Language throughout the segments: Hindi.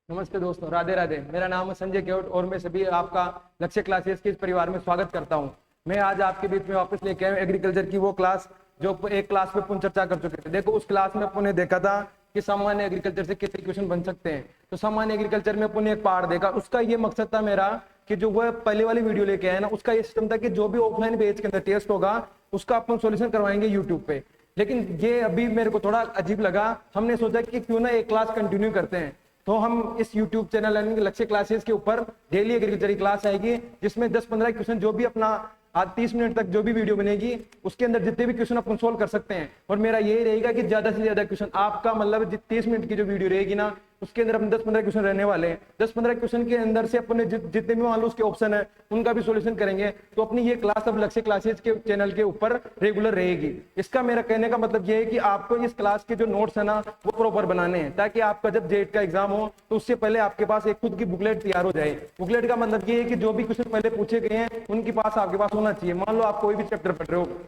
नमस्ते दोस्तों, राधे राधे। मेरा नाम है संजय केवट और मैं सभी आपका लक्ष्य क्लासेस के इस परिवार में स्वागत करता हूं। मैं आज आपके बीच में वापस लेके आया हूं एग्रीकल्चर की वो क्लास जो एक क्लास में अपन चर्चा कर चुके थे। देखो, उस क्लास में अपन ने देखा था कि सामान्य एग्रीकल्चर से कितने क्वेश्चन बन सकते हैं। तो सामान्य एग्रीकल्चर में अपन ने एक पार्ट देखा। उसका ये मकसद था मेरा कि जो वह पहले वाली वीडियो लेके आया ना, उसका ये सिस्टम था कि जो भी ऑफलाइन बेस के अंदर टेस्ट होगा उसका अपन सोल्यूशन करवाएंगे यूट्यूब पे। लेकिन ये अभी मेरे को थोड़ा अजीब लगा। हमने सोचा कि क्यों ना एक क्लास कंटिन्यू करते हैं। तो हम इस YouTube चैनल लर्निंग लक्ष्य क्लासेस के ऊपर डेली एग्रीकल्चर की क्लास आएगी, जिसमें 10-15 क्वेश्चन जो भी अपना आज 30 मिनट तक जो भी वीडियो बनेगी उसके अंदर जितने भी क्वेश्चन अपन सोल्व कर सकते हैं। और मेरा यही रहेगा कि ज्यादा से ज्यादा क्वेश्चन आपका मतलब 30 मिनट की जो वीडियो रहेगी ना, उसके अंदर अपन 10-15 क्वेश्चन रहने वाले हैं। 10-15 क्वेश्चन के अंदर से अपने जितने भी मान लो उसके ऑप्शन है उनका भी सोल्यूशन करेंगे। तो अपनी ये क्लास अब लक्ष्य क्लासेस के चैनल के ऊपर रेगुलर रहेगी। इसका मेरा कहने का मतलब ये है कि आपको इस क्लास के जो नोट्स है ना वो प्रॉपर बनाने हैं, ताकि आपका जब जेट का एग्जाम हो तो उससे पहले आपके पास एक खुद की बुकलेट तैयार हो जाए। बुकलेट का मतलब ये है कि जो भी क्वेश्चन पहले पूछे गए हैं उनके पास आपके पास होना चाहिए। मान लो आप कोई भी चैप्टर पढ़ रहे हो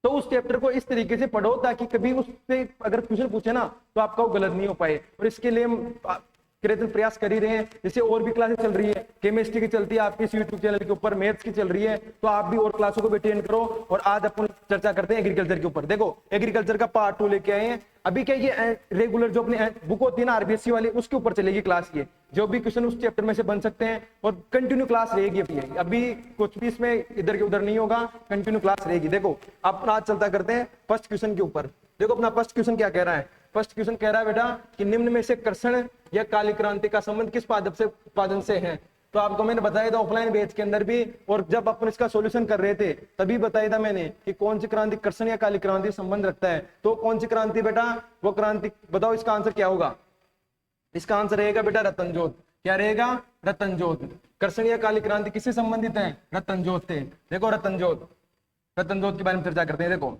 तो उस चैप्टर को इस तरीके से पढ़ो ताकि कभी उससे अगर क्वेश्चन पूछे ना तो आपका वो गलत नहीं हो पाए। और इसके लिए हम प्रयास कर ही रहे हैं। जैसे और भी क्लासेस चल रही है, केमिस्ट्री की चलती है आपके इस यूट्यूब चैनल के ऊपर, मैथ्स की चल रही है, तो आप भी और क्लासों को भी अटेंड करो। और आज अपन चर्चा करते हैं एग्रीकल्चर के ऊपर। देखो, एग्रीकल्चर का पार्ट 2 लेके आए हैं। अभी क्या ये रेगुलर जो अपनी बुक होती है ना आरबीएससी वाली, उसके ऊपर चलेगी क्लास। ये जो भी क्वेश्चन उस चैप्टर में से बन सकते हैं और कंटिन्यू क्लास रहेगी। अभी कुछ भी इसमें इधर के उधर नहीं होगा, कंटिन्यू क्लास रहेगी। देखो, अब आज चलता करते हैं फर्स्ट क्वेश्चन के ऊपर। देखो, अपना फर्स्ट क्वेश्चन क्या कह रहा है। फर्स्ट क्वेश्चन कह रहा है बेटा कि निम्न में से कर्षण या काली क्रांति का संबंध किस पादप से उत्पादन से है। तो आपको मैंने बताया था ऑफलाइन बैच के अंदर भी, और जब अपन इसका सॉल्यूशन कर रहे थे तभी बताया था मैंने कि कौन सी क्रांति कर्षण या काली क्रांति संबंध रखता है। तो कौन सी क्रांति बेटा, वो क्रांति बताओ। इसका आंसर क्या होगा? इसका आंसर रहेगा बेटा रतनजोत। क्या रहेगा? रतनजोत। कर्षण या काली क्रांति किससे संबंधित है? रतनजोत से। देखो, रतनजोत के बारे में चर्चा करते हैं। देखो,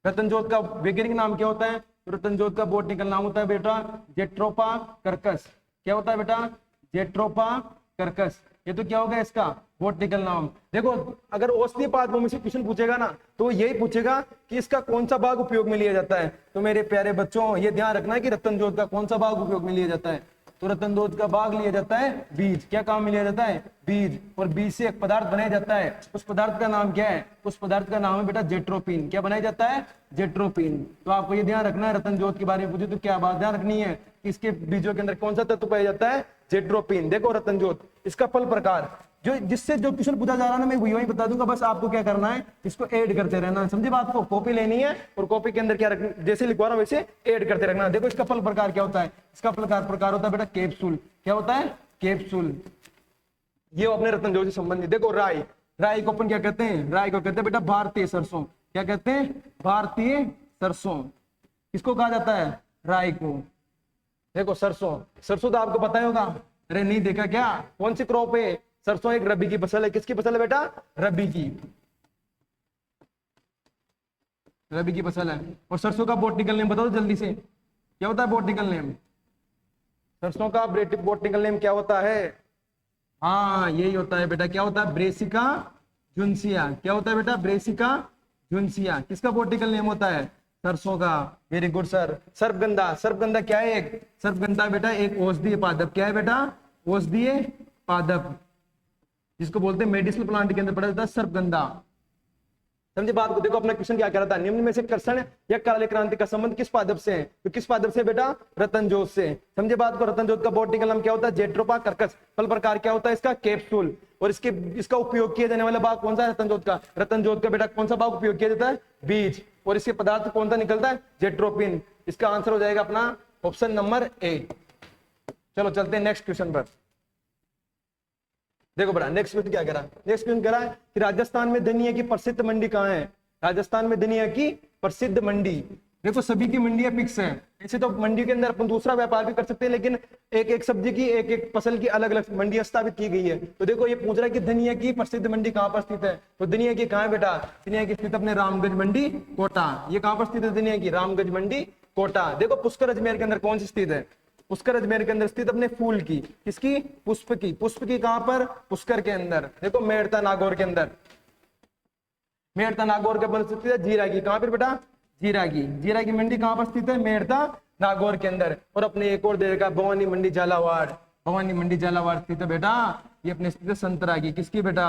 रतनजोत का वैज्ञानिक नाम क्या होता है? रतनजोत का बॉटनिकल नाम होता है बेटा जेट्रोपा कर्कस। क्या होता है बेटा? Jatropha Kirkus. ये तो क्या होगा इसका बॉटनिकल नाम। देखो, अगर औषधीय पादपों में से क्वेश्चन पूछेगा ना तो यही पूछेगा कि इसका कौन सा भाग उपयोग में लिया जाता है। तो मेरे प्यारे बच्चों, ये ध्यान रखना है कि रतनजोत का कौन सा भाग उपयोग में लिया जाता है। तो रतनजोत का भाग लिया जाता है बीज। क्या काम में लिया जाता है? बीज। और बीज से एक पदार्थ बनाया जाता है। उस पदार्थ का नाम क्या है? उस पदार्थ का नाम है बेटा जेट्रोपिन। क्या बनाया जाता है? जेट्रोपिन। तो आपको ये ध्यान रखना है, रतनजोत के बारे में पूछे तो क्या बात ध्यान रखनी है कि इसके बीजों के अंदर कौन सा तत्व पाया जाता है? जेट्रोपिन। देखो, रतनजोत इसका फल प्रकार जो जिससे जो क्वेश्चन पूछा जा रहा है ना, मैं वही बता दूंगा। बस आपको क्या करना है, इसको ऐड करते रहना। समझे बात को? कॉपी लेनी है और कॉपी के अंदर क्या रखना, जैसे लिखवा रहा हूं वैसे ऐड करते रखना। देखो, इसका फल प्रकार क्या होता है? इसका फल प्रकार होता है बेटा कैप्सूल। क्या होता है? कैप्सूल। ये अपने रतनजोत से संबंधित। देखो, राई को अपन क्या कहते हैं? राई को कहते हैं बेटा भारतीय सरसों। क्या कहते हैं? भारतीय सरसों। किसको कहा जाता है? राई को। देखो, सरसों तो आपको पता ही होगा। अरे नहीं देखा क्या? कौन सी क्रॉप है? सरसों एक रबी की फसल है। किसकी फसल है बेटा? रबी की। रबी की फसल है। और सरसों का बॉटनिकल नेम बताओ जल्दी से। क्या होता है बॉटनिकल नेम? सरसों का बॉटनिकल नेम क्या होता है? हाँ, यही होता है बेटा। क्या होता है? Brassica juncea. क्या होता है बेटा? Brassica juncea. किसका बॉटनिकल नेम होता है? सरसों का। Very good sir. सर्पगंधा। सर्पगंधा क्या है? सर्पगंधा बेटा एक औषधीय पादप। क्या है बेटा? औषधीय पादप, जिसको बोलते हैं मेडिसिनल प्लांट के अंदर पड़ा जाता है सर्पगंधा। समझे बात को? देखो, अपना क्वेश्चन क्या कह रहा था, निम्न में से कर्षण या काली क्रांति का संबंध किस पादप से है? तो किस पादप से बेटा? रतनजोत से। समझे बात को? रतनजोत का बॉटनिकल नाम क्या होता है? Jatropha Kirkus. फल प्रकार क्या होता है इसका? कैप्सूल। और इसका उपयोग किया जाने वाला भाग कौन सा है रतनजोत का? रतनजोत का बेटा कौन सा भाग उपयोग किया जाता है? बीज। और इसके पदार्थ कौन सा निकलता है? जेट्रोपिन। इसका आंसर हो जाएगा अपना ऑप्शन नंबर ए। चलो चलते हैं नेक्स्ट क्वेश्चन पर। देखो बड़ा, नेक्स्ट क्वेश्चन क्या कह रहा है? नेक्स्ट क्वेश्चन कह रहा है कि राजस्थान में धनिया की प्रसिद्ध मंडी कहाँ है? राजस्थान में धनिया की प्रसिद्ध मंडी। देखो, सभी की मंडियां फिक्स है। ऐसे तो मंडी के अंदर अपन दूसरा व्यापार भी कर सकते हैं, लेकिन एक एक सब्जी की एक एक फसल की अलग अलग मंडियां स्थापित की गई है। तो देखो, ये पूछ रहा है कि धनिया की प्रसिद्ध मंडी कहाँ पर स्थित है। तो धनिया की कहाँ है बेटा? धनिया की स्थित अपने रामगंज मंडी कोटा। ये कहाँ पर स्थित है धनिया की? रामगंज मंडी कोटा। देखो, पुष्कर अजमेर के अंदर कौन सी स्थित है? पुष्कर अजमेर के अंदर स्थित अपने फूल की। किसकी? पुष्प की। पुष्प की कहां पर? पुष्कर के अंदर। देखो, मेड़ता नागौर के अंदर। मेड़ता नागौर के अंदर स्थित है जीरा की। कहां पर बेटा? जीरा की। जीरा की मंडी कहां पर स्थित है? मेड़ता नागौर के अंदर। और अपने एक और दे रखा भवानी मंडी झालावाड़। भवानी मंडी झालावाड़ स्थित है बेटा, ये अपने स्थित है संतरा की। किसकी बेटा?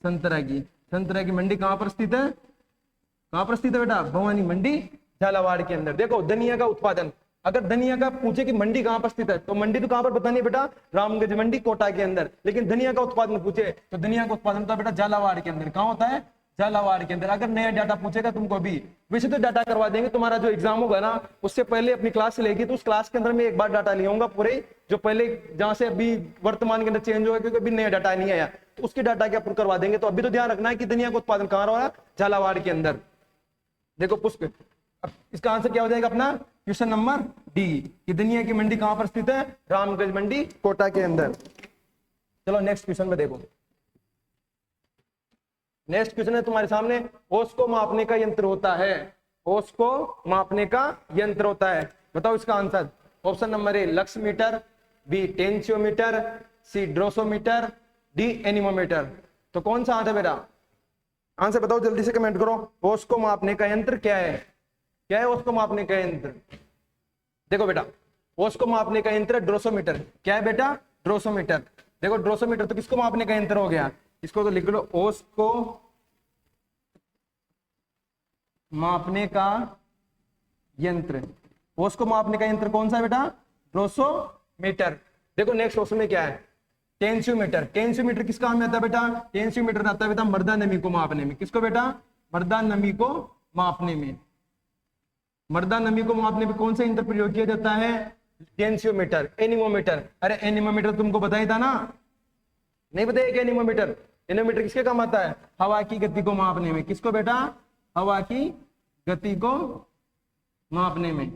संतरा की। संतरा की मंडी कहां पर स्थित है? कहां पर स्थित है बेटा? भवानी मंडी झालावाड़ के अंदर। देखो धनिया का उत्पादन, अगर धनिया का पूछे कि मंडी कहां पर स्थित है, तो मंडी तो कहां पर बतानी है बेटा? रामगंज मंडी कोटा के अंदर। लेकिन धनिया का उत्पादन पूछे तो धनिया का उत्पादन होता है बेटा झालावाड़ के अंदर। कहां होता है? झालावाड़ के अंदर। अगर नया डाटा पूछेगा तुमको भी, वैसे तो डाटा करवा देंगे, तुम्हारा जो एग्जाम होगा ना उससे पहले अपनी क्लास से लेगी, तो उस क्लास के अंदर मैं एक बार डाटा ले आऊंगा पूरे, जो पहले जहां से अभी वर्तमान के अंदर चेंज होगा, क्योंकि अभी नया डाटा नहीं आया, तो उसके डाटा के अप्रूव करवा देंगे। तो अभी तो ध्यान रखना है कि धनिया का उत्पादन कहां रहा है? झालावाड़ के अंदर। देखो पुष्प, अब इसका आंसर क्या हो जाएगा अपना? क्वेश्चन नंबर डी, कि धनिया की मंडी कहां पर स्थित है? रामगंज मंडी कोटा के अंदर। चलो नेक्स्ट क्वेश्चन में देखो। नेक्स्ट क्वेश्चन है तुम्हारे सामने, ओस को मापने का यंत्र होता है। ओस को मापने का यंत्र होता है, बताओ इसका answer. Option number A lux meter, B tensiometer, C drosometer, D anemometer. तो कौन सा आंसर बेटा? आंसर बताओ जल्दी से, कमेंट करो। ओस को मापने का यंत्र क्या है? क्या है ओस को मापने का यंत्र? देखो बेटा, ओस को मापने का यंत्र ड्रोसोमीटर। क्या है बेटा? ड्रोसोमीटर। देखो ड्रोसोमीटर तो किसको मापने का यंत्र हो गया? इसको तो लिख लो, ओस को मापने का यंत्र। ओस को मापने का यंत्र कौन सा है बेटा? ड्रोसोमीटर। देखो नेक्स्ट ऑप्शन में क्या है? टेंसियोमीटर। टेंसियोमीटर किस काम में आता है बेटा? टेंसियोमीटर आता है बेटा मृदा नमी को मापने में। किसको बेटा? मृदा नमी को मापने में। मृदा नमी को मापने में कौन सा यंत्र प्रयोग किया जाता है? टेंसियोमीटर। एनीमोमीटर, अरे एनीमोमीटर तुमको बताया था ना, नहीं बताया क्या एनीमोमीटर? एनीमोमीटर किसके काम आता है? हवा की गति को मापने में। किसको बेटा? हवा की गति को मापने में।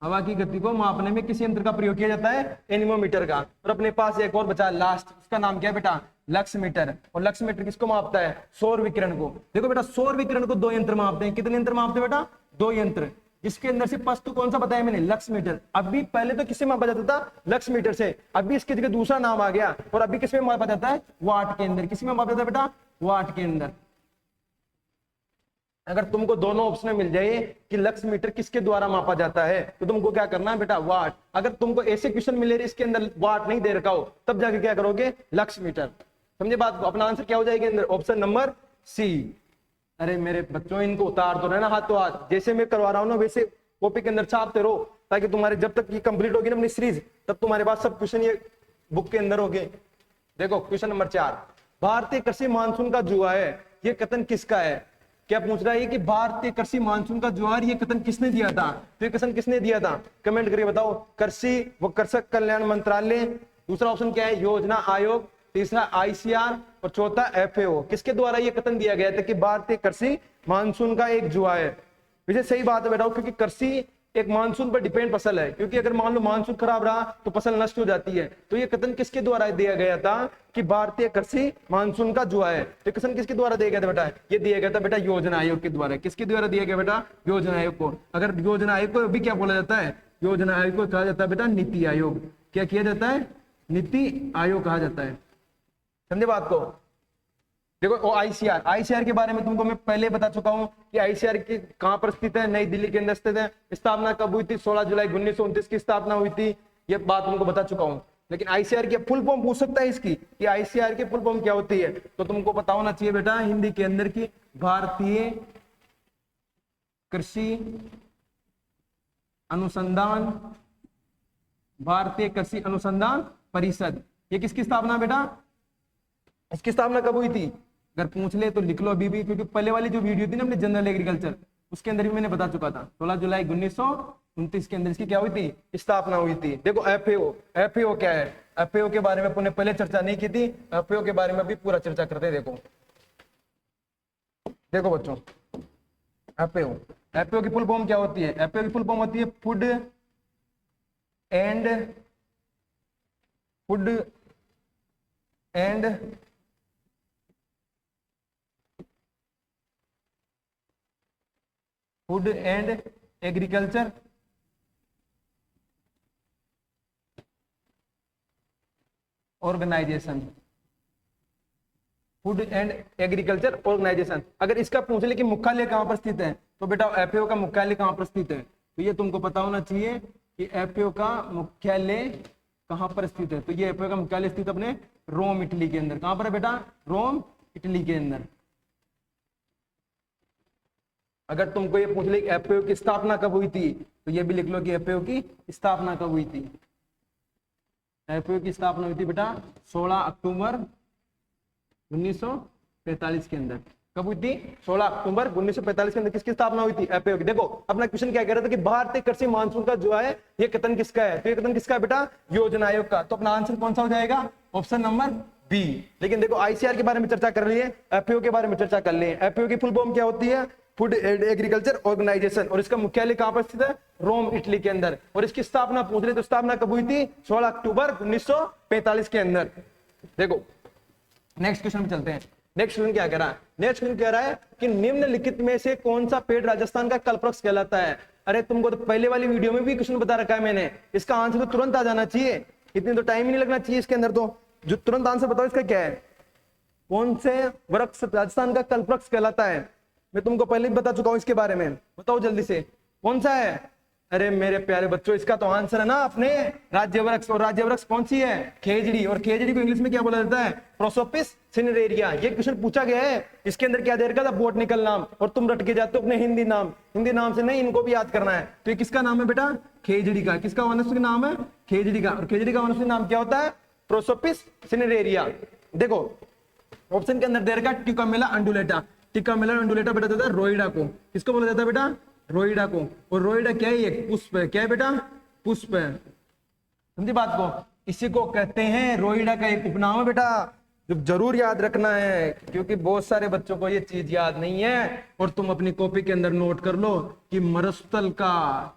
हवा की गति को मापने में किस यंत्र का प्रयोग किया जाता है? एनीमोमीटर का। और अपने पास एक और बचा लास्ट, उसका नाम क्या है बेटा? Lux meter. और लक्स मीटर किसको मापता है? सौर विकिरण को। देखो बेटा सौर विकिरण को दो यंत्र मापते हैं। कितने यंत्र मापते हैं बेटा? दो यंत्र। इसके अंदर से फर्स्ट तो कौन सा बताया मैंने? Lux meter. अभी पहले तो किससे मापा जाता था? लक्स मीटर से। अभी इसकी जगह दूसरा नाम आ गया, और अभी किसमें मापा जाता है? वाट के अंदर। किसमें मापा जाता है बेटा? वाट के अंदर। अगर तुमको दोनों ऑप्शन मिल जाए कि लक्स मीटर किसके द्वारा मापा जाता है, तो तुमको क्या करना है बेटा? वाट। अगर तुमको ऐसे क्वेश्चन मिले इसके अंदर वाट नहीं दे रखा हो, तब जाके क्या करोगे? Lux meter. समझे बात को? अपना आंसर क्या हो जाएगा अंदर? Option number C. अरे मेरे बच्चों इनको उतार दो ना हाथों हाथ, जैसे मैं करवा रहा हूँ ना वैसे कॉपी के अंदर छापते रहो, ताकि तुम्हारे जब तक ये कंप्लीट होगी ना अपनी सीरीज, तब तुम्हारे पास सब क्वेश्चन ये बुक के अंदर होंगे। देखो क्वेश्चन नंबर 4, भारतीय कृषि मानसून का जुआ है, ये कथन किसका है? क्या पूछ रहा है कि भारतीय कृषि मानसून का जुआ, ये कथन किसने दिया था? तो ये कथन किसने दिया था? कमेंट करके बताओ। कृषि व कृषक कल्याण मंत्रालय, दूसरा ऑप्शन क्या है? योजना आयोग, तीसरा आईसीआर, और चौथा एफएओ। किसके द्वारा ये कथन दिया गया था कि भारतीय कृषि मानसून का एक जुआ है? वैसे सही बात है बेटा, क्योंकि कृषि एक मानसून पर डिपेंड फसल है, क्योंकि अगर मान लो मानसून खराब रहा तो फसल नष्ट हो जाती है। तो ये कथन किसके द्वारा दिया गया था कि भारतीय कृषि मानसून का जुआ है? तो कथन किसके द्वारा दिया गया था बेटा? ये दिया गया था बेटा योजना आयोग के द्वारा। किसके द्वारा दिया गया बेटा? योजना आयोग को। अगर योजना आयोग को भी क्या बोला जाता है? योजना आयोग को कहा जाता है बेटा नीति आयोग। क्या किया जाता है? नीति आयोग कहा जाता है। समझे बात को? देखो आईसीआर, आईसीआर के बारे में तुमको मैं पहले बता चुका हूं कि आईसीआर की कहां पर स्थित है? नई दिल्ली के अंदर स्थित है। स्थापना कब हुई थी? 16 जुलाई 1929 की स्थापना हुई थी। ये बात तुमको बता चुका हूं। लेकिन आईसीआर की फुल फॉर्म पूछ सकता है इसकी कि आईसीआर की फुल फॉर्म क्या होती है, तो तुमको पता होना चाहिए बेटा हिंदी के अंदर की भारतीय कृषि अनुसंधान, भारतीय कृषि अनुसंधान परिषद। ये किसकी स्थापना बेटा? इसकी स्थापना कब हुई थी? अगर पूछ ले तो लिख लो अभी भी, क्योंकि पहले वाली जो वीडियो थी ना अपने जनरल एग्रीकल्चर, उसके अंदर भी मैंने बता चुका था। 16 जुलाई 1929 के अंदर इसकी क्या हुई थी? स्थापना हुई थी। देखो एफएओ, एफएओ क्या है? एफएओ के बारे में अपने पहले चर्चा नहीं की थी, एफएओ के बारे में भी पूरा चर्चा करते हैं। देखो देखो बच्चों, एफएओ, एफएओ की फुल फॉर्म क्या होती है? एफएओ की फुल फॉर्म होती है food and agriculture organisation. Food and agriculture organisation. अगर इसका पूछ ले कि मुख्यालय कहाँ पर स्थित है, तो बेटा एफएओ का मुख्यालय कहाँ पर स्थित है, तो ये तुमको पता होना चाहिए कि एफएओ का मुख्यालय कहाँ पर स्थित है। तो ये एफएओ का मुख्यालय स्थित अपने रोम इटली के अंदर। कहाँ पर है बेटा? रोम इटली के अंदर। अगर तुमको ये पूछ ले एफएओ की स्थापना कब हुई थी, तो ये भी लिख लो कि एफएओ की स्थापना कब हुई थी। एफएओ की स्थापना हुई थी बेटा 16 अक्टूबर 1945 के अंदर। कब हुई थी? 16 अक्टूबर 1945 के अंदर किसकी स्थापना हुई थी? एफएओ की। देखो अपना क्वेश्चन क्या कह रहा था कि भारतीय कृषि मानसून का जो है ये कथन किसका है, तो ये कथन किसका है बेटा? योजना आयोग का। तो अपना आंसर कौन सा हो जाएगा? Option number B. लेकिन देखो आईसीआर के बारे में चर्चा कर लिए, एफएओ के बारे में चर्चा कर लिए। एफएओ की फुल फॉर्म क्या होती है? Food and agriculture organisation. और इसका मुख्यालय कहां पर स्थित है? रोम इटली के अंदर। और इसकी स्थापना पूछ रहे तो स्थापना कब हुई थी? 16 अक्टूबर 1945 के अंदर। देखो नेक्स्ट क्वेश्चन में चलते हैं। नेक्स्ट क्वेश्चन क्या कह रहा है? नेक्स्ट क्वेश्चन कह रहा है कि निम्नलिखित में से कौन सा पेड़ राजस्थान का कल्पवृक्ष कहलाता है? अरे तुमको तो पहले वाली वीडियो में भी क्वेश्चन बता रखा है मैंने, इसका आंसर तो तुरंत आ जाना चाहिए, इतनी तो टाइम ही नहीं लगना चाहिए इसके अंदर। तो जो तुरंत आंसर बताओ इसका क्या है? कौन से वृक्ष राजस्थान का कल्पवृक्ष कहलाता है? मैं तुमको पहले भी बता चुका हूं इसके बारे में, बताओ जल्दी से कौन सा है? अरे मेरे प्यारे बच्चों इसका तो आंसर है ना अपने राज्य वृक्ष। और राज्य वृक्ष कौन सी है? खेजड़ी। और खेजड़ी को इंग्लिश में क्या बोला जाता है? Prosopis cineraria. ये क्वेश्चन पूछा गया है, इसके अंदर क्या दे रखा था? बोटनिकल नाम। और तुम रट के जाते हो अपने हिंदी नाम, हिंदी नाम से नहीं, इनको भी याद करना है। तो ये किसका नाम है बेटा? खेजड़ी का। किसका वनस्पति नाम है? खेजड़ी का। और खेजड़ी का वनस्पति नाम क्या होता है? Prosopis cineraria. देखो ऑप्शन के अंदर दे रखा टिकोमेला अंडुलेटा। टिकोमेला अंडुलेटा बेटा देता है रोइडा को। किसको बोला जाता है बेटा? रोइडा को। और रोइडा क्या है? एक पुष्प है। क्या है बेटा? पुष्प है। समझी बात को? इसी को कहते हैं रोइडा का एक उपनाम है बेटा, जो जरूर याद रखना है, क्योंकि बहुत सारे बच्चों को ये चीज याद नहीं है। और तुम अपनी कॉपी के अंदर नोट कर लो कि मरुस्थल का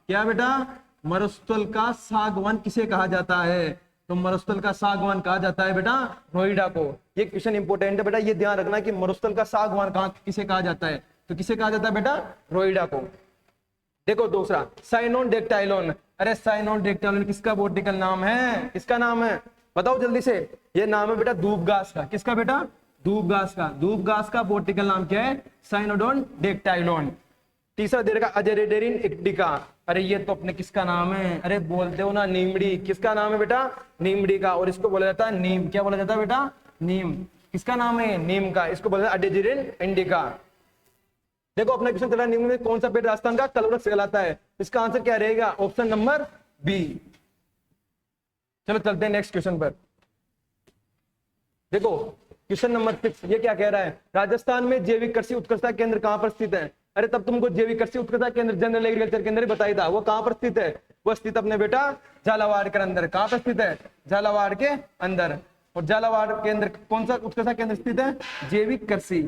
क्या बेटा? मरुस्थल का सागवान किसे कहा जाता है? तो मरुस्थल का सागवान कहा जाता है बेटा रोइडा को। ये क्वेश्चन इंपोर्टेंट है बेटा, ये ध्यान रखना कि मरुस्थल का सागवान किसे कहा जाता है? तो किसे कहा जाता है बेटा? रोइडा को। देखो दूसरा साइनोडेक्टाइलोन। अरे साइनोडेक्टाइलोन किसका बॉटनिकल नाम है? किसका नाम है? बताओ जल्दी से। ये नाम है बेटा धूप घास का। किसका बेटा? धूप घास का। धूप घास का बॉटनिकल नाम क्या है? साइनोडेक्टाइलोन। तीसरा दे रखा अजेरेडेरिन इंडिका। अरे ये तो अपने किसका नाम है? अरे बोलते हो ना नीमड़ी। किसका नाम है बेटा? नीमड़ी का। और इसको बोला जाता है नीम। क्या बोला जाता है बेटा? नीम। किसका नाम है? नीम का। इसको बोला जाता है अजेरेडेरिन इंडिका। देखो अपना क्वेश्चन चला निम्न में कौन सा पेड़ राजस्थान का कल्पवृक्ष कहलाता है? इसका आंसर क्या रहेगा? Option number B. चलो चलते हैं नेक्स्ट क्वेश्चन पर। देखो क्वेश्चन नंबर 6 ये क्या कह रहा है? राजस्थान में जैविक कृषि उत्कृष्टता केंद्र कहां पर स्थित है? अरे तब तुमको जैविक कृषि उत्कृष्टता केंद्र जनरल एग्रीकल्चर केंद्र बताई था, वो कहां पर स्थित है? वो स्थित अपने बेटा झालावाड़ के अंदर। कहां पर स्थित है? झालावाड़ के अंदर। और झालावाड़ के अंदर कौन सा उत्कृष्टता केंद्र स्थित है? जैविक कृषि।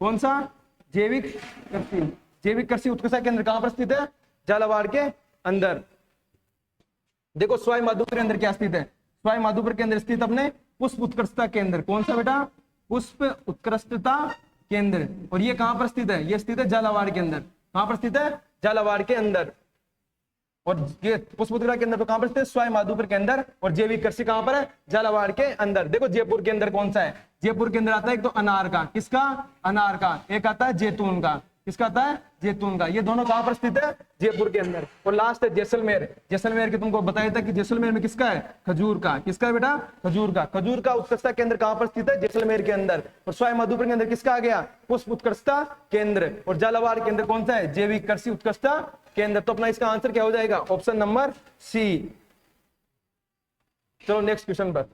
कौन सा? जैविक कृषि। जैविक कृषि उत्कृष्टता केंद्र कहां पर स्थित है? झालावाड़ के अंदर। देखो सवाई माधोपुर के अंदर क्या स्थित है? सवाई माधोपुर के अंदर स्थित अपने पुष्प उत्कृष्टता केंद्र। कौन सा बेटा? पुष्प उत्कृष्टता केंद्र। और ये कहां पर स्थित है? ये स्थित है झालावाड़ के अंदर। कहां पर स्थित है? झालावाड़ के अंदर। और ये पुष्प उत्कृष्टता केंद्र तो कहां पर स्थित है? सवाई माधोपुर के अंदर। और जैविक कृषि कहां पर है? झालावाड़ के अंदर। देखो जयपुर के अंदर कौन सा है? जयपुर के अंदर आता है एक तो अनार का। किसका? अनार का। एक आता है जैतून का। किसका आता है? जैतून का। ये दोनों कहां पर स्थित है? जयपुर के अंदर। और लास्ट है जैसलमेर। जैसलमेर के तुमको बताया था कि जैसलमेर में किसका है? खजूर का। किसका है बेटा? खजूर का। खजूर का उत्कृष्टता केंद्र कहां पर स्थित है? जैसलमेर के अंदर। और सवाई माधोपुर के अंदर किसका आ गया? पुष्प उत्कृष्टता केंद्र। और झालावाड़ के अंदर कौन सा है? जैविक कृषि उत्कृष्टता केंद्र। तो अपना इसका आंसर क्या हो जाएगा? Option number C. चलो नेक्स्ट क्वेश्चन पर।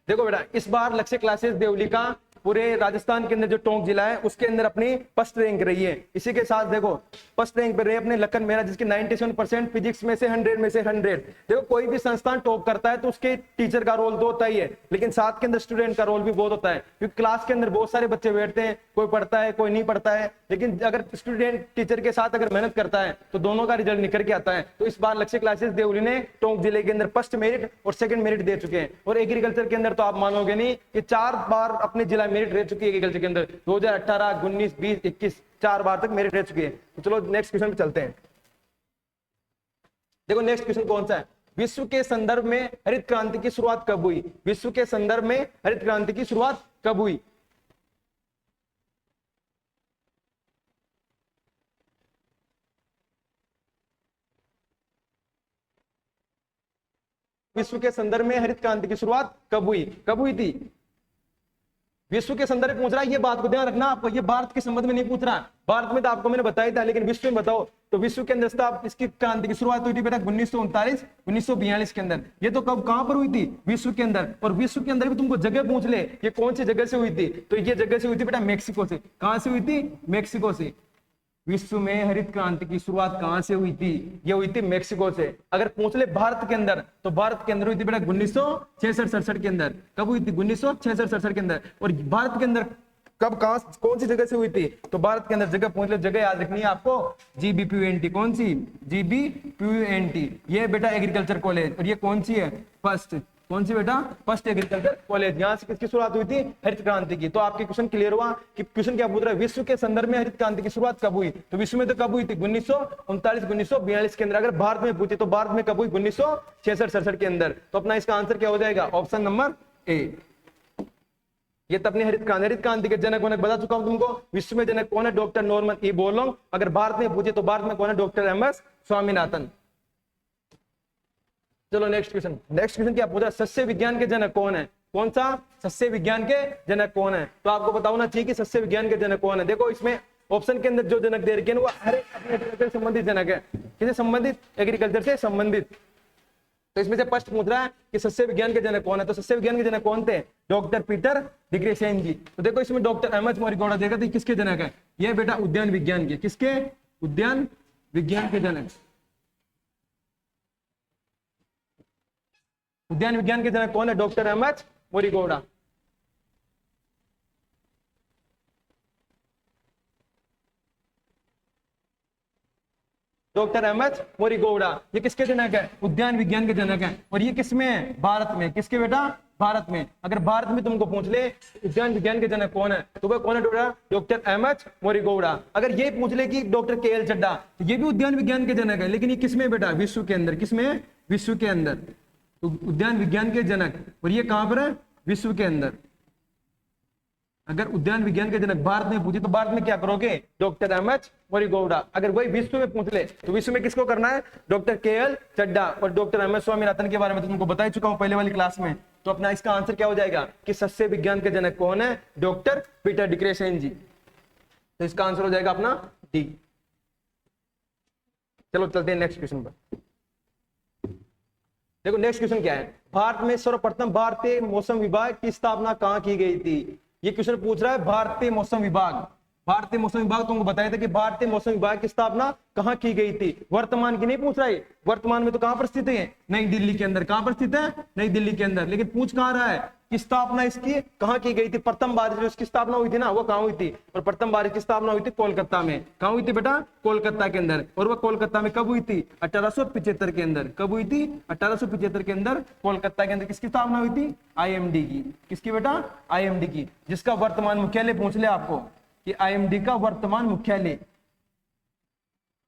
देखो बेटा इस बार लक्ष्य क्लासेस देवली का पूरे राजस्थान के अंदर जो टोंक जिला है उसके अंदर अपनी फर्स्ट रैंक रही है। इसी के साथ देखो फर्स्ट रैंक पे रहे अपने लखन मेहरा, जिसकी 97% फिजिक्स में से 100 में से 100। देखो कोई भी संस्थान टॉप करता है तो उसके टीचर का रोल तो होता ही है, लेकिन साथ के अंदर स्टूडेंट का रोल भी बहुत होता है, क्योंकि क्लास के अंदर बहुत सारे बच्चे बैठते हैं, कोई पढ़ता है कोई नहीं पढ़ता है, लेकिन अगर स्टूडेंट टीचर के साथ अगर मेहनत करता है तो दोनों का रिजल्ट निकल के आता है। तो इस बार लक्ष्य क्लासेस देवली ने टोंक जिले के अंदर फर्स्ट मेरिट और सेकंड मेरिट दे चुके हैं। और एग्रीकल्चर के अंदर तो आप मानोगे नहीं कि 4 बार अपने जिला मेरिट रह चुकी है एग्रीकल्चर के अंदर, 2018, 19, 20, 21 4 बार तक मेरिट रह चुकी है। तो चलो नेक्स्ट क्वेश्चन पे चलते हैं। देखो नेक्स्ट क्वेश्चन कौन सा है? विश्व के संदर्भ में हरित क्रांति की शुरुआत कब हुई? विश्व के संदर्भ में हरित क्रांति की शुरुआत कब हुई? विश्व के संदर्भ में हरित क्रांति की शुरुआत कब हुई? कब हुई थी? विश्व के संदर्भ में पूछ रहा है, ये बात को ध्यान रखना आपको, ये भारत के संबंध में नहीं पूछ रहा। भारत में तो आपको मैंने बताया था, लेकिन विश्व में बताओ तो विश्व के अंदर आप इसकी क्रांति की शुरुआत हुई थी बेटा 1939 1942 के अंदर। ये तो कब कहां पर हुई थी? विश्व के अंदर। और विश्व के अंदर भी तुमको जगह पूछ ले, ये कौन सी जगह से हुई थी? तो ये जगह से हुई थी बेटा मैक्सिको से। कहां से हुई थी? मैक्सिको से। विश्व में हरित क्रांति की शुरुआत कहां से हुई थी? ये हुई थी मैक्सिको से। अगर पूछ ले भारत के अंदर, तो भारत के अंदर हुई थी बेटा 1966-67 के अंदर। कब हुई थी? 1966-67 के अंदर। और भारत के अंदर कब, कहां, कौन सी जगह से हुई थी? तो भारत के अंदर जगह पूछ ले, जगह याद रखनी है आपको, GBPUNT। कौन सी? GBPUNT। ये बेटा एग्रीकल्चर कॉलेज। और ये कौन सी है? फर्स्ट। कौन सी बेटा? First agriculture college. यहाँ से किसकी शुरुआत हुई थी? हरित क्रांति की। तो आपके क्वेश्चन क्लियर हुआ कि क्वेश्चन क्या पूछ रहा है, विश्व के संदर्भ में हरित क्रांति की शुरुआत कब हुई? तो विश्व में तो कब हुई थी? 1939 1942 के अंदर। अगर भारत में पूछे तो भारत में कब हुई? 1966-67 के अंदर। तो अपना इसका आंसर क्या हो जाएगा? ऑप्शन नंबर ए। ये तो अपनी हरित क्रांति के जनक वनक बता चुका हूं तुमको। विश्व में जनक कौन है? Doctor Norman E Borlaug. अगर भारत में पूछे तो भारत में कौन है? Doctor MS Swaminathan. चलो नेक्स्ट क्वेश्चन। नेक्स्ट क्वेश्चन क्या पूछा? सस्य विज्ञान के जनक कौन है? कौन सा? सस्य विज्ञान के जनक कौन है? तो आपको पता होना चाहिए कि सस्य विज्ञान के जनक कौन है। देखो इसमें ऑप्शन के अंदर जो जनक दे रखे हैं वो हर एग्रीकल्चर से संबंधित जनक है। किससे संबंधित? एग्रीकल्चर से संबंधित। तो इसमें से फर्स्ट पूछ रहा है कि सस्य विज्ञान के जनक कौन है? तो सस्य विज्ञान के जनक कौन थे? डॉक्टर पीटर डिक्रेसेन जी। तो देखो इसमें डॉक्टर MS मोरिगोडा देगा, तो किसके जनक है? ये बेटा उद्यान विज्ञान के। किसके? उद्यान विज्ञान के जनक। उद्यान विज्ञान के जनक कौन है? Doctor MS मोरिगोडा। डॉक्टर MS मोरिगोडा ये किसके जनक है? उद्यान विज्ञान के जनक है। और ये किसमें है? भारत में। किसके बेटा? भारत में। अगर भारत में तुमको पूछ ले उद्यान विज्ञान के जनक कौन है, तो वह कौन है? Doctor MS मोरिगोडा। अगर ये पूछ ले कि डॉक्टर KL चड्डा, तो ये भी उद्यान विज्ञान के जनक है, लेकिन ये किसमें बेटा? विश्व के अंदर। किसमें? विश्व के अंदर। तो उद्यान विज्ञान के जनक, और ये कहां पर है? विश्व के अंदर। अगर उद्यान विज्ञान के जनक भारत में पूछे तो भारत में क्या करोगे? Doctor MS मोरिगोडा। अगर वही विश्व में पूछ ले तो विश्व में किसको करना है? डॉक्टर KL चड्डा और डॉक्टर MS स्वामीनाथन के बारे में तो तुमको बता ही चुका हूं पहले वाली क्लास में। तो अपना इसका आंसर क्या हो जाएगा कि सस्य विज्ञान के जनक कौन है? डॉक्टर पीटर डिक्रेसेन जी। तो इसका आंसर हो जाएगा अपना डी। चलो चलते हैं नेक्स्ट क्वेश्चन पर। देखो नेक्स्ट क्वेश्चन क्या है? भारत में सर्वप्रथम भारतीय मौसम विभाग की स्थापना कहां की गई थी? ये क्वेश्चन पूछ रहा है भारतीय मौसम विभाग। भारतीय मौसम विभाग तुमको बताया था कि भारतीय मौसम विभाग की स्थापना कहां की गई थी। वर्तमान की नहीं पूछ रहा है। वर्तमान में तो कहां पर स्थित है? नई दिल्ली के अंदर। कहां पर स्थित है? नई दिल्ली के अंदर। लेकिन पूछ कहां रहा है कि स्थापना इसकी कहां की गई थी? प्रथम बार जो इसकी स्थापना हुई थी ना, वो कहां हुई थी? और प्रथम बार की स्थापना हुई थी कोलकाता में। कहां हुई थी बेटा? कोलकाता के अंदर। और वह कोलकाता में कब हुई थी? 1875 के अंदर। कब हुई थी? 1875 के अंदर कोलकाता के अंदर किसकी स्थापना हुई थी? IMD की। किसकी बेटा? IMD की, जिसका वर्तमान मुख्यालय पूछ ले आपको कि IMD का वर्तमान मुख्यालय,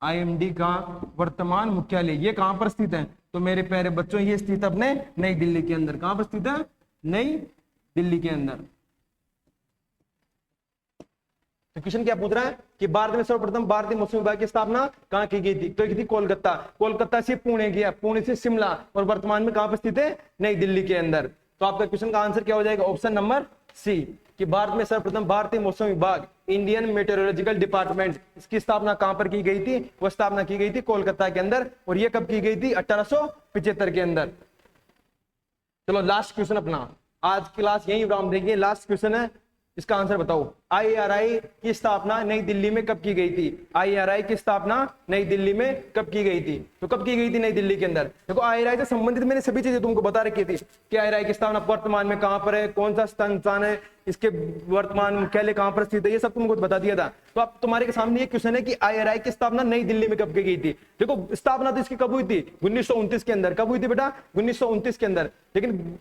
IMD का वर्तमान मुख्यालय ये कहां पर स्थित है? तो मेरे प्यारे बच्चों ये स्थित अपने नई दिल्ली के अंदर। कहां पर स्थित है? नई दिल्ली के अंदर। तो क्वेश्चन क्या पूछ रहा है कि भारत में सर्वप्रथम भारतीय मौसम विभाग की स्थापना कहां की गई थी? तो की थी कोलकाता। कोलकाता से पुणे गया, पुणे से शिमला, और वर्तमान में कहां पर स्थित है? नई दिल्ली के अंदर। तो आपका क्वेश्चन का आंसर क्या हो जाएगा? ऑप्शन नंबर सी कि भारत में सर्वप्रथम भारतीय मौसम विभाग, इंडियन मेट्रोलॉजिकल डिपार्टमेंट, इसकी स्थापना कहां पर की गई थी? वह स्थापना की गई थी कोलकाता के अंदर। और यह कब की गई थी? 1875 के अंदर। चलो लास्ट क्वेश्चन अपना, आज क्लास यही विराम देंगे। लास्ट क्वेश्चन है, इसका आंसर बताओ। IRI की स्थापना नई दिल्ली में कब की गई थी? IRI की स्थापना नई दिल्ली में कब की गई थी? तो कब की गई थी नई दिल्ली के अंदर? देखो IRI से संबंधित मैंने सभी चीजें तुमको बता रखी थी कि IRI की स्थापना वर्तमान में कहां पर है, कौन सा संस्थान है, इसके वर्तमान मुख्यालय कहां पर स्थित है, ये सब तुमको बता दिया था। तो अब तुम्हारे के सामने ये क्वेश्चन है कि IRI की स्थापना नई दिल्ली में कब की गई थी? देखो स्थापना तो इसकी कब हुई थी? 1929 के अंदर। कब हुई थी बेटा? 1929 के अंदर। लेकिन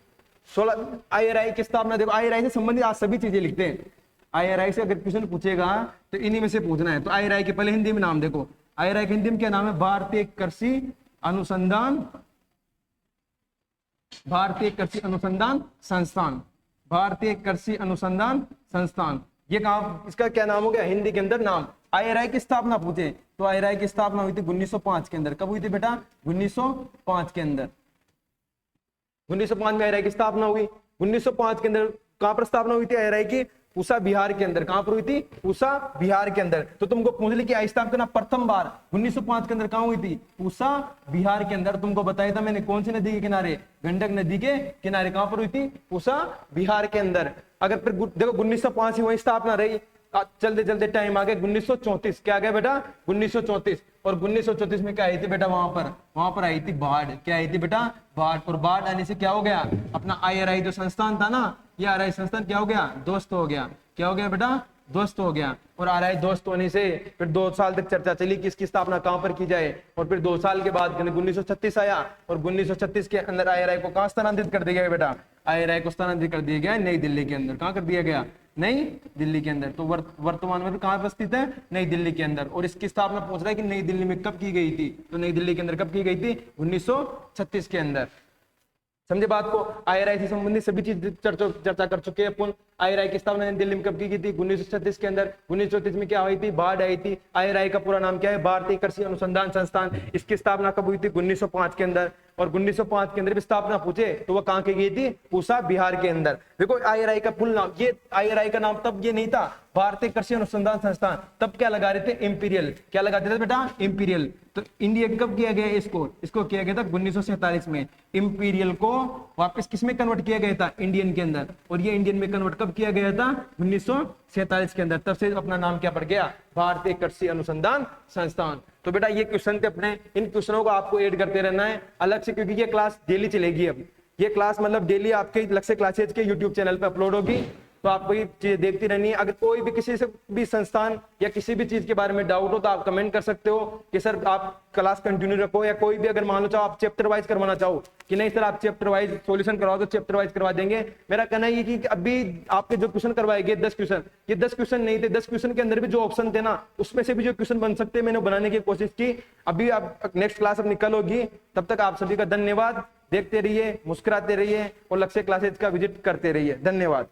16 IRI की स्थापना, देखो IRI से संबंधित आज सभी चीजें लिखते हैं। IRI से अगर क्वेश्चन पूछेगा तो इन्हीं में से पूछना है। तो IRI के पहले हिंदी में नाम देखो। IRI के हिंदी में क्या नाम है? भारतीय कृषि अनुसंधान भारतीय कृषि अनुसंधान संस्थान, भारतीय कृषि अनुसंधान संस्थान। ये कहाँ, इसका क्या नाम हो गया हिंदी के अंदर नाम। IRI की स्थापना पूछे तो IRI की स्थापना हुई थी 1905 के अंदर। कब हुई थी बेटा? 1905 के अंदर। 1905 में IRI की स्थापना हुई। 1905 के अंदर कहां पर स्थापना हुई थी IRI की? पूसा बिहार के अंदर। कहां पर हुई थी? पूसा बिहार के अंदर। तो तुमको पूछ ली कि स्थापना प्रथम बार 1905 के अंदर कहां हुई थी? पूसा बिहार के अंदर। तुमको बताया था मैंने कौन सी नदी के किनारे? गंडक नदी के किनारे। कहां पर हुई थी? पूसा बिहार के अंदर। अगर फिर देखो 1905 ही वही स्थापना रही। चलते चलते टाइम आ गया 1934। क्या आ गया बेटा? 1934। और 1934 में क्या आई थी बेटा? वहां पर आई थी बाढ़। क्या आई थी बेटा? बाढ़। और बाढ़ आने से क्या हो गया? अपना IRI जो संस्थान था ना, ये IRI संस्थान क्या हो गया? ध्वस्त हो गया। क्या हो गया बेटा? ध्वस्त हो गया। और IRI ध्वस्त होने से फिर 2 साल तक चर्चा चली कि इसकी स्थापना कहां पर की जाए। और फिर 2 साल के बाद 1936 आया और 1936 के अंदर IRI को कहां स्थानांतरित कर दिया गया बेटा? IRI को स्थानांतरित कर दिया गया नई दिल्ली के अंदर। कहां कर दिया गया? नई दिल्ली के अंदर। तो वर्तमान में कहां पर स्थित है? नई दिल्ली के अंदर। और इसकी स्थापना पूछ रहा है कि नई दिल्ली में कब की गई थी? तो नई दिल्ली के अंदर कब की गई थी? 1936 के अंदर। समझे बात को? IRI से संबंधित सभी चीज चर्चा कर चुके हैं अपन। IRI की स्थापना दिल्ली में कब की गई थी? 1936 के अंदर। 1936 में क्या हुई थी? बाढ़ आई थी। IRI का पूरा नाम क्या है? भारतीय कृषि अनुसंधान संस्थान। इसकी स्थापना कब हुई थी? 1905 के अंदर। और 1905 के अंदर भी स्थापना पूछे तो वो कहां की गई थी? पूसा बिहार के अंदर। देखो IRI का फुल नाम, ये IRI का नाम तब ये नहीं था भारतीय कृषि अनुसंधान संस्थान। तब क्या लगा रहे थे? इंपीरियल। क्या लगाते थे बेटा? इंपीरियल। तो इंडिया कब किया गया? इसको किया गया था 1947 में। इंपीरियल को वापस किस में कन्वर्ट किया गया था? इंडियन के अंदर। और ये इंडियन में कन्वर्ट कब किया गया था? 1947 के अंदर। तब से अपना नाम क्या पड़ गया? भारतीय कृषि अनुसंधान संस्थान। तो बेटा ये क्वेश्चन थे अपने। इन क्वेश्चनों को आपको ऐड करते रहना है अलग से, क्योंकि ये क्लास डेली चलेगी। अब ये क्लास मतलब डेली आपके लक्ष्य क्लासेज के यूट्यूब चैनल पे अपलोड होगी। तो आपको ये चीजें देखती रहनी है। अगर कोई भी किसी से भी संस्थान या किसी भी चीज के बारे में डाउट हो तो आप कमेंट कर सकते हो कि सर आप क्लास कंटिन्यू रखो, या कोई भी अगर मान लो चाहो आप चैप्टर वाइज करवाना चाहो कि नहीं सर आप चैप्टर वाइज सॉल्यूशन करवाओ तो चैप्टर वाइज करवा देंगे। मेरा कहना ये कि अभी आपके जो क्वेश्चन करवाए गए 10 क्वेश्चन, ये 10 क्वेश्चन नहीं थे। 10 क्वेश्चन के अंदर भी जो ऑप्शन थे ना, उसमें से भी जो क्वेश्चन बन सकते मैंने बनाने की कोशिश की। अभी आप नेक्स्ट क्लास अब निकल होगी। तब तक आप सभी का धन्यवाद। देखते रहिए, मुस्कुराते रहिए और लक्ष्य क्लासेज का विजिट करते रहिए। धन्यवाद।